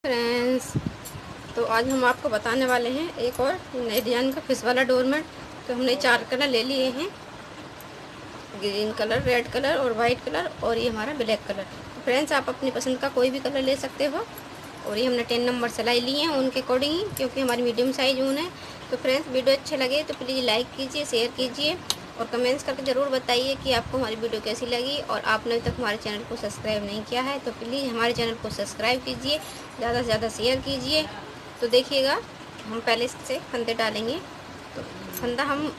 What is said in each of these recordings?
Friends, तो आज हम आपको बताने वाले हैं एक और नए डिज़ाइन का फिश वाला डोरमेट। तो हमने 4 कलर ले लिए हैं, ग्रीन कलर, रेड कलर और वाइट कलर, और ये हमारा ब्लैक कलर। तो फ्रेंड्स, आप अपनी पसंद का कोई भी कलर ले सकते हो। और ये हमने 10 नंबर सिलाई लिए हैं उनके अकॉर्डिंग ही, क्योंकि हमारी मीडियम साइज ऊन है। तो फ्रेंड्स, वीडियो अच्छे लगे तो प्लीज़ लाइक कीजिए, शेयर कीजिए और कमेंट्स करके ज़रूर बताइए कि आपको हमारी वीडियो कैसी लगी। और आपने अभी तक हमारे चैनल को सब्सक्राइब नहीं किया है तो प्लीज़ हमारे चैनल को सब्सक्राइब कीजिए, ज़्यादा से ज़्यादा शेयर कीजिए। तो देखिएगा, हम पहले इससे फंदे डालेंगे। तो फंदा हम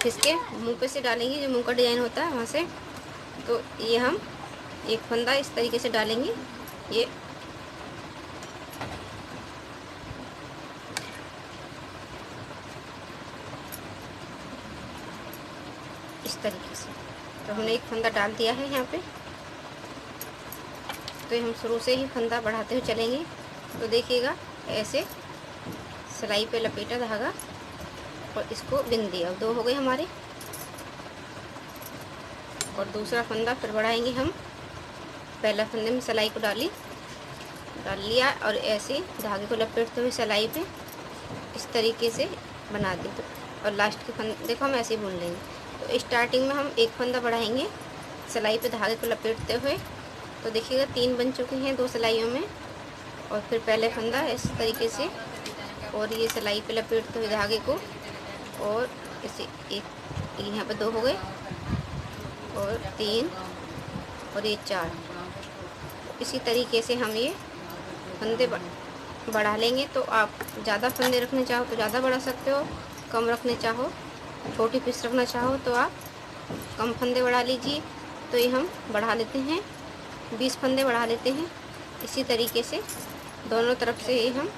इसके मुंह पे से डालेंगे, जो मुंह का डिज़ाइन होता है वहाँ से। तो ये हम एक फंदा इस तरीके से डालेंगे, ये इस तरीके से। तो हमने एक फंदा डाल दिया है यहाँ पे। तो हम शुरू से ही फंदा बढ़ाते हुए चलेंगे। तो देखिएगा, ऐसे सिलाई पे लपेटा धागा और इसको बिन दिया। 2 हो गए हमारे। और दूसरा फंदा फिर बढ़ाएंगे हम। पहला फंदे में सिलाई को डाल लिया और ऐसे धागे को लपेटते हुए सिलाई पे इस तरीके से बना दी। तो और लास्ट के फंदे को हम ऐसे ही बुन लेंगे। तो स्टार्टिंग में हम एक फंदा बढ़ाएंगे सिलाई पे धागे को लपेटते हुए। तो देखिएगा 3 बन चुके हैं 2 सिलाइयों में। और फिर पहले फंदा इस तरीके से, और ये सिलाई पे लपेटते हुए धागे को, और इसे एक यहाँ पे 2 हो गए, और 3, और ये 4। इसी तरीके से हम ये फंदे बढ़ा लेंगे। तो आप ज़्यादा फंदे रखने चाहो तो ज़्यादा बढ़ा सकते हो, कम रखने चाहो, छोटी पीस रखना चाहो तो आप कम फंदे बढ़ा लीजिए। तो ये हम बढ़ा लेते हैं, 20 फंदे बढ़ा लेते हैं। इसी तरीके से दोनों तरफ से ये हम,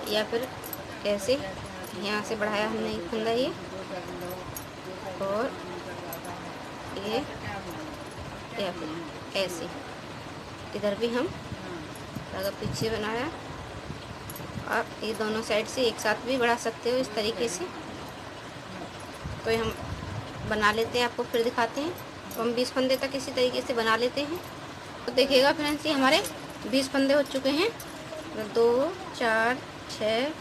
या फिर ऐसे यहाँ से बढ़ाया हमने एक फंदा ये, और ये, या फिर ऐसे इधर भी हम धागा पीछे बनाया। आप ये दोनों साइड से एक साथ भी बढ़ा सकते हो इस तरीके से। तो ये हम बना लेते हैं, आपको फिर दिखाते हैं। तो हम 20 फंदे तक इसी तरीके से बना लेते हैं। तो देखिएगा फ्रेंड्स, ये हमारे 20 फंदे हो चुके हैं। 2, 4, 6,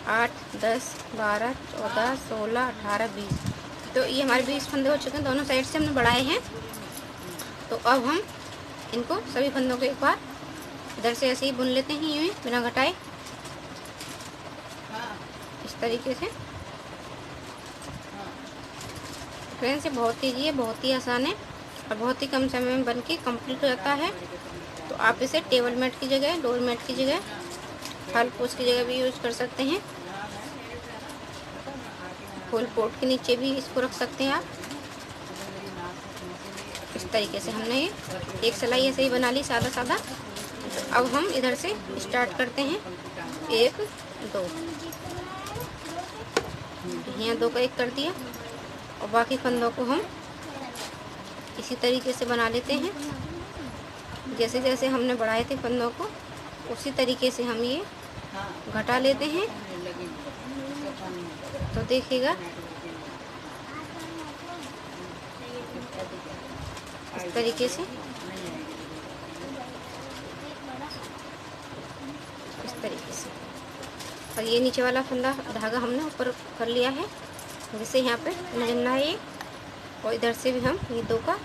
8, 10, 12, 14, 16, 18, 20। तो ये हमारे 20 फंदे हो चुके हैं, दोनों साइड से हमने बढ़ाए हैं। तो अब हम इनको सभी फंदों को एक बार इधर से ऐसे ही बुन लेते हैं, यूँ बिना घटाए, इस तरीके से। फ्रेंड्स, ये बहुत ईजी है, बहुत ही आसान है और बहुत ही कम समय में बनके कंप्लीट हो जाता है। तो आप इसे टेबल मैट की जगह, डोर मैट की जगह, फल पोस्ट की जगह भी यूज कर सकते हैं। फुल पोट के नीचे भी इसको रख सकते हैं आप। इस तरीके से हमने ये एक सिलाई ऐसे ही बना ली, सादा सादा। तो अब हम इधर से स्टार्ट करते हैं। 1, 2, यहाँ 2 का 1 कर दिया, और बाकी फंदों को हम इसी तरीके से बना लेते हैं। जैसे जैसे हमने बढ़ाए थे फंदों को, उसी तरीके से हम ये घटा लेते हैं। तो देखिएगा, इस तरीके से, इस तरीके से। और ये नीचे वाला फंदा धागा हमने ऊपर कर लिया है, जिससे यहाँ पे लगना है ये। और इधर से भी हम ये 2 का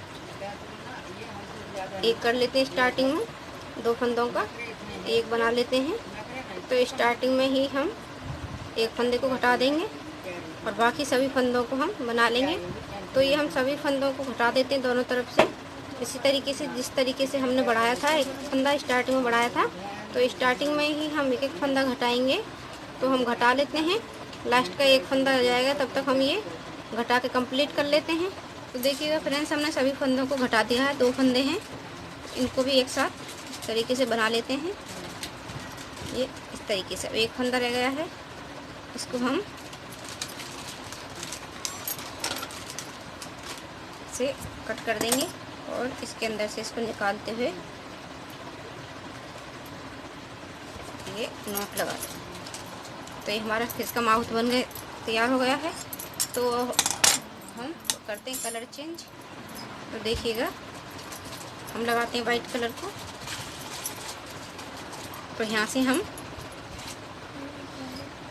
1 कर लेते हैं। स्टार्टिंग में 2 फंदों का 1 बना लेते हैं। तो स्टार्टिंग में ही हम एक फंदे को घटा देंगे और बाकी सभी फंदों को हम बना लेंगे। तो ये हम सभी फंदों को घटा देते हैं दोनों तरफ से, इसी तरीके से जिस तरीके से हमने बढ़ाया था। एक फंदा स्टार्टिंग में बढ़ाया था, तो स्टार्टिंग में ही हम एक फंदा घटाएंगे। तो हम घटा लेते हैं, लास्ट का 1 फंदा आ जाएगा, तब तक हम ये घटा के कंप्लीट कर लेते हैं। तो देखिएगा फ्रेंड्स, हमने सभी फंदों को घटा दिया है। 2 फंदे हैं, इनको भी एक साथ इस तरीके से बना लेते हैं। ये इस तरीके से 1 फंदा रह गया है, इसको हम से कट कर देंगे और इसके अंदर से इसको निकालते हुए ये नोट लगा देंगे। तो ये हमारा फिश का माउथ बन गए, तैयार हो गया है। तो हम करते हैं कलर चेंज। तो देखिएगा, हम लगाते हैं वाइट कलर को। तो यहाँ से हम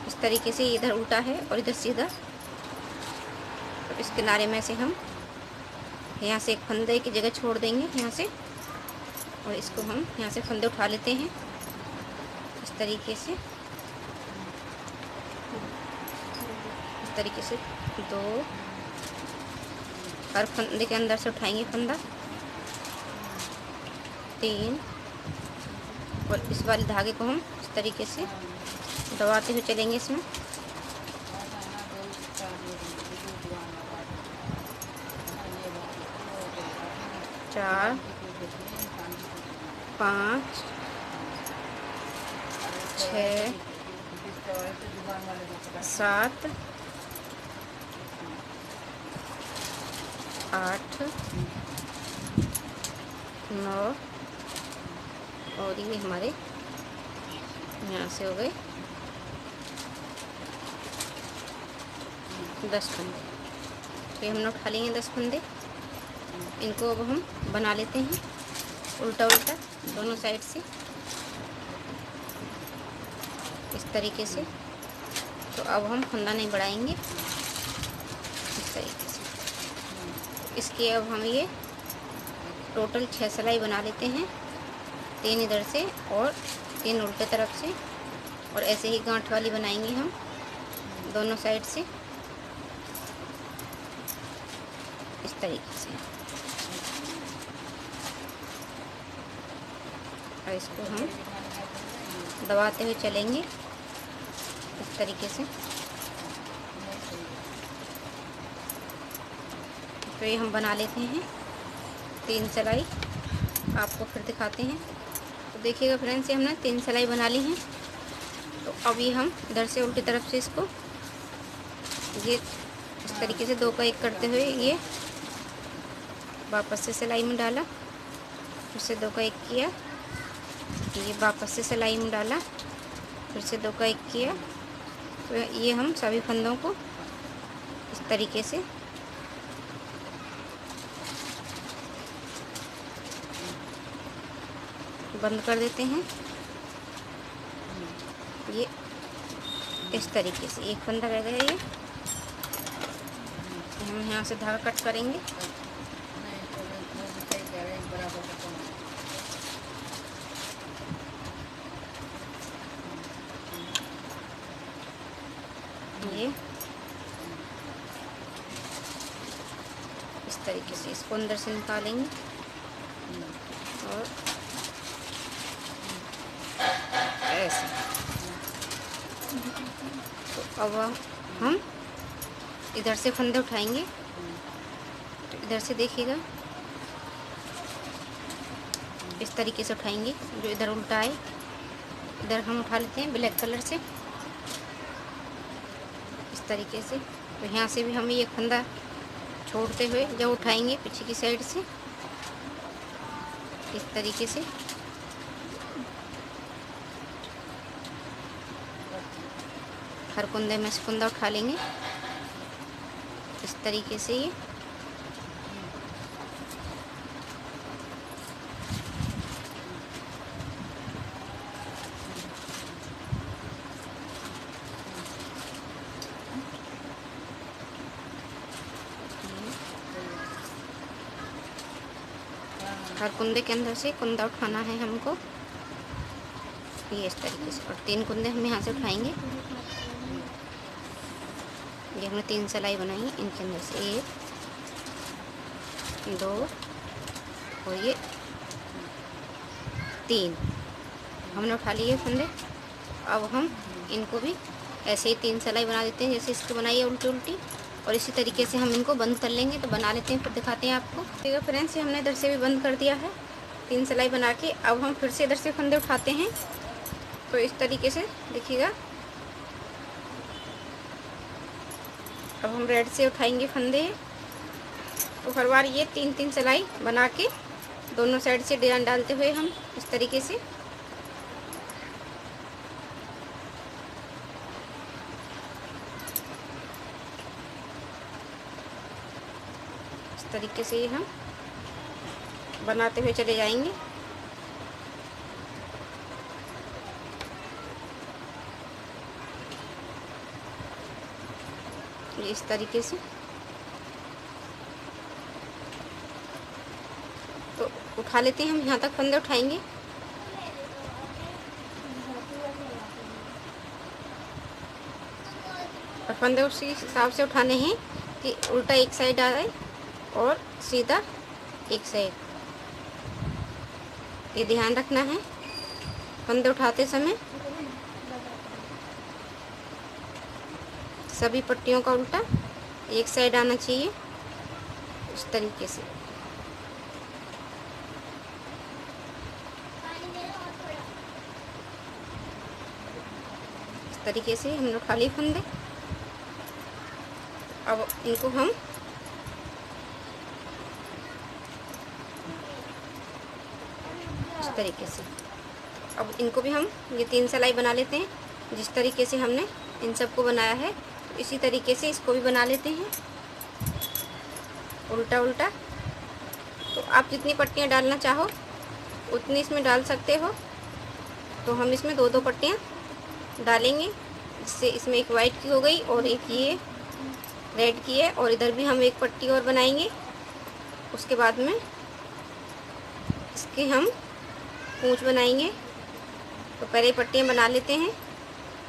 इस तरीके से, इधर उल्टा है और इधर सीधा, तो इस किनारे में से हम यहाँ से एक फंदे की जगह छोड़ देंगे यहाँ से, और इसको हम यहाँ से फंदे उठा लेते हैं इस तरीके से, इस तरीके से 2, हर फंदे के अंदर से उठाएंगे फंदा, 3, और इस वाले धागे को हम इस तरीके से दबाते हुए चलेंगे इसमें, 4, 5, 6, 7, 8, 9, और ये हमारे यहाँ से हो गए 10 फंदे। तो ये हमने उठा लेंगे 10 फंदे। इनको अब हम बना लेते हैं उल्टा उल्टा दोनों साइड से इस तरीके से। तो अब हम फंदा नहीं बढ़ाएंगे इस तरीके से। इसके अब हम ये टोटल 6 सिलाई बना लेते हैं, 3 इधर से और 3 उल्टे तरफ से, और ऐसे ही गांठ वाली बनाएंगे हम दोनों साइड से इस तरीके से। और इसको हम दबाते हुए चलेंगे इस तरीके से। तो ये हम बना लेते हैं 3 सिलाई, आपको फिर दिखाते हैं। तो देखिएगा फ्रेंड्स, ये हमने 3 सिलाई बना ली हैं। तो अब ये हम इधर से उल्टी तरफ से इसको ये इस तरीके से 2 का 1 करते हुए ये वापस से सिलाई में डाला, फिर से 2 का 1 किया, ये वापस से सिलाई में डाला, फिर से 2 का 1 किया। तो ये हम सभी फंदों को इस तरीके से बंद कर देते हैं। ये इस तरीके से एक फंदा रह गया, ये हम यहाँ से धागा कट करेंगे। ये इस तरीके से इसको अंदर से निकालेंगे और ऐसे। तो अब हम इधर से फंदे उठाएंगे। तो इधर से देखिएगा इस तरीके से उठाएंगे, जो इधर उल्टा है इधर हम उठा लेते हैं ब्लैक कलर से इस तरीके से। तो यहाँ से भी हम ये फंदा छोड़ते हुए जब उठाएंगे पीछे की साइड से इस तरीके से, हर कुंदे में से कुंदा उठा लेंगे इस तरीके से। ये हर कुंदे के अंदर से कुंदा उठाना है हमको, ये इस तरीके से। और 3 कुंदे हम यहाँ से उठाएंगे। ये हमने 3 सिलाई बनाई, इनके अंदर से 1, 2 और ये 3 हमने उठा लिए फंदे। अब हम इनको भी ऐसे ही 3 सिलाई बना देते हैं जैसे इसको बनाई है उल्टी उल्टी, और इसी तरीके से हम इनको बंद कर लेंगे। तो बना लेते हैं, फिर दिखाते हैं आपको। ठीक है फ्रेंड्स, ये हमने इधर से भी बंद कर दिया है 3 सिलाई बना के। अब हम फिर से इधर से फंदे उठाते हैं। तो इस तरीके से देखिएगा, अब हम रेड से उठाएंगे फंदे। तो हर बार ये 3-3 सिलाई बना के दोनों साइड से डिजाइन डालते हुए हम इस तरीके से तरीके से ये हम बनाते हुए चले जाएंगे। ये इस तरीके से। तो उठा लेते हैं हम, यहाँ तक फंदे उठाएंगे। और फंदे उसी हिसाब से उठाने हैं कि उल्टा एक साइड आ जाए और सीधा एक साइड, ये ध्यान रखना है फंदे उठाते समय। सभी पट्टियों का उल्टा एक साइड आना चाहिए, इस तरीके से। इस तरीके से हमने उठा लिए फंदे। अब इनको हम इस तरीके से, अब इनको भी हम ये 3 सिलाई बना लेते हैं। जिस तरीके से हमने इन सबको बनाया है इसी तरीके से इसको भी बना लेते हैं, उल्टा उल्टा। तो आप जितनी पट्टियाँ डालना चाहो उतनी इसमें डाल सकते हो। तो हम इसमें 2-2 पट्टियाँ डालेंगे, जिससे इसमें एक वाइट की हो गई और एक ये रेड की है, और इधर भी हम एक पट्टी और बनाएंगे। उसके बाद में इसके हम पूंछ बनाएंगे। तो पहले पट्टियाँ बना लेते हैं,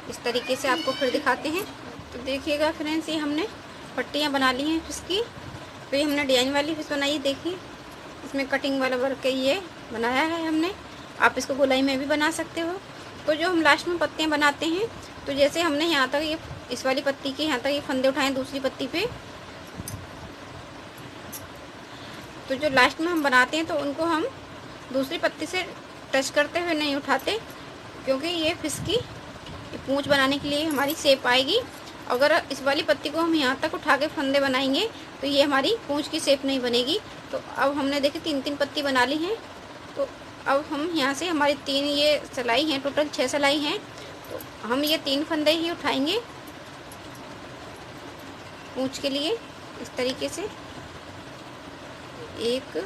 इस तरीके से आपको फिर दिखाते हैं। तो देखिएगा फ्रेंड्स, ये हमने पट्टियाँ बना ली हैं फिश की। तो ये हमने डिजाइन वाली फिश बनाई है, देखिए इसमें कटिंग वाला वर्क ये बनाया है हमने। आप इसको गोलाई में भी बना सकते हो। तो जो हम लास्ट में पत्तियाँ बनाते हैं, तो जैसे हमने यहाँ तक ये इस वाली पत्ती के यहाँ तक ये फंदे उठाएं दूसरी पत्ती पे, तो जो लास्ट में हम बनाते हैं तो उनको हम दूसरी पत्ती से टच करते हुए नहीं उठाते, क्योंकि ये फिश की पूंछ बनाने के लिए हमारी शेप आएगी। अगर इस वाली पत्ती को हम यहाँ तक उठा के फंदे बनाएंगे तो ये हमारी पूंछ की शेप नहीं बनेगी। तो अब हमने देखिए 3-3 पत्ती बना ली हैं। तो अब हम यहाँ से हमारी 3 ये सिलाई हैं, टोटल 6 सिलाई हैं। तो हम ये 3 फंदे ही उठाएंगे पूंछ के लिए, इस तरीके से। 1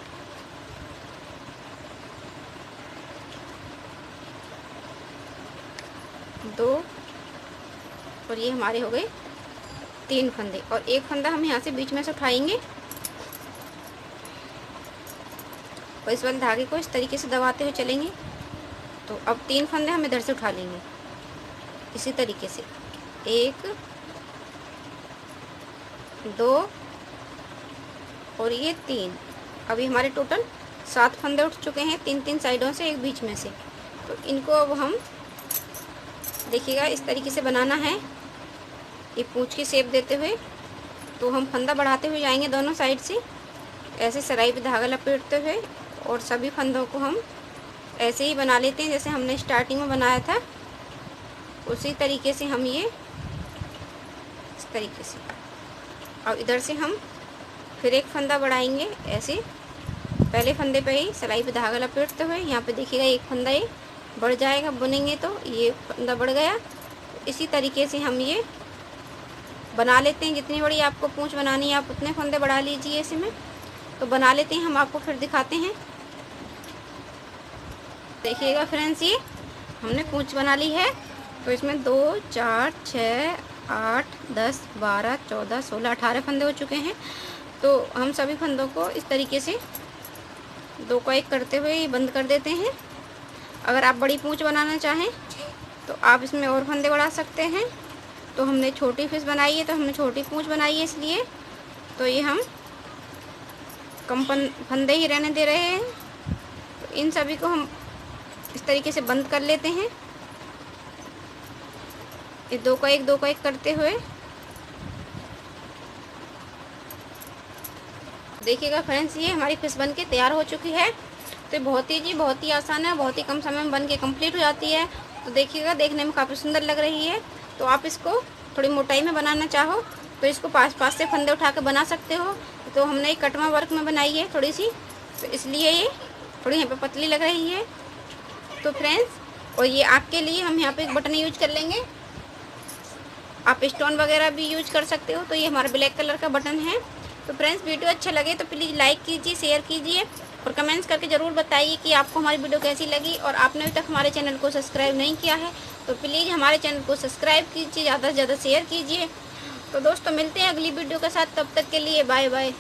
2 और ये हमारे हो गए 3 फंदे, और एक फंदा हम यहाँ से बीच में से उठाएंगे और इस वाले धागे को इस तरीके से दबाते हुए चलेंगे। तो अब 3 फंदे हम इधर से उठा लेंगे इसी तरीके से। 1 2 और ये 3। अभी हमारे टोटल 7 फंदे उठ चुके हैं, 3-3 साइडों से, एक बीच में से। तो इनको अब हम देखिएगा इस तरीके से बनाना है, ये पूंछ की शेप देते हुए। तो हम फंदा बढ़ाते हुए जाएंगे दोनों साइड से, ऐसे सिलाई पे धागा लपेटते हुए, और सभी फंदों को हम ऐसे ही बना लेते हैं जैसे हमने स्टार्टिंग में बनाया था। उसी तरीके से हम ये इस तरीके से। अब इधर से हम फिर एक फंदा बढ़ाएंगे ऐसे, पहले फंदे पे ही सिलाई पे धागा लपेटते हुए। यहाँ पे देखिएगा एक फंदा ये बढ़ जाएगा, बुनेंगे तो ये फंदा बढ़ गया। इसी तरीके से हम ये बना लेते हैं। जितनी बड़ी आपको पूंछ बनानी है आप उतने फंदे बढ़ा लीजिए इसमें। तो बना लेते हैं, हम आपको फिर दिखाते हैं। देखिएगा फ्रेंड्स, ये हमने पूंछ बना ली है। तो इसमें 2 4 6 8 10 12 14 16 18 फंदे हो चुके हैं। तो हम सभी फंदों को इस तरीके से 2 का 1 करते हुए ये बंद कर देते हैं। अगर आप बड़ी पूंछ बनाना चाहें तो आप इसमें और फंदे बढ़ा सकते हैं। तो हमने छोटी फिश बनाई है, तो हमने छोटी पूंछ बनाई है, इसलिए तो ये हम कम फंदे ही रहने दे रहे हैं। तो इन सभी को हम इस तरीके से बंद कर लेते हैं, ये 2 का 1 करते हुए। देखिएगा फ्रेंड्स, ये हमारी फिश बन के तैयार हो चुकी है। तो बहुत ही आसान है, बहुत ही कम समय में बन के कंप्लीट हो जाती है। तो देखिएगा, देखने में काफ़ी सुंदर लग रही है। तो आप इसको थोड़ी मोटाई में बनाना चाहो तो इसको 5-5 से फंदे उठा के बना सकते हो। तो हमने कटवा वर्क में बनाई है थोड़ी सी, तो इसलिए ये थोड़ी यहाँ पे पतली लग रही है। तो फ्रेंड्स, और ये आपके लिए हम यहाँ पे एक बटन यूज कर लेंगे, आप स्टोन वगैरह भी यूज कर सकते हो। तो ये हमारा ब्लैक कलर का बटन है। तो फ्रेंड्स, वीडियो अच्छा लगे तो प्लीज़ लाइक कीजिए, शेयर कीजिए और कमेंट्स करके ज़रूर बताइए कि आपको हमारी वीडियो कैसी लगी। और आपने अभी तक हमारे चैनल को सब्सक्राइब नहीं किया है तो प्लीज़ हमारे चैनल को सब्सक्राइब कीजिए, ज़्यादा से ज़्यादा शेयर कीजिए तो दोस्तों मिलते हैं अगली वीडियो के साथ, तब तक के लिए बाय बाय।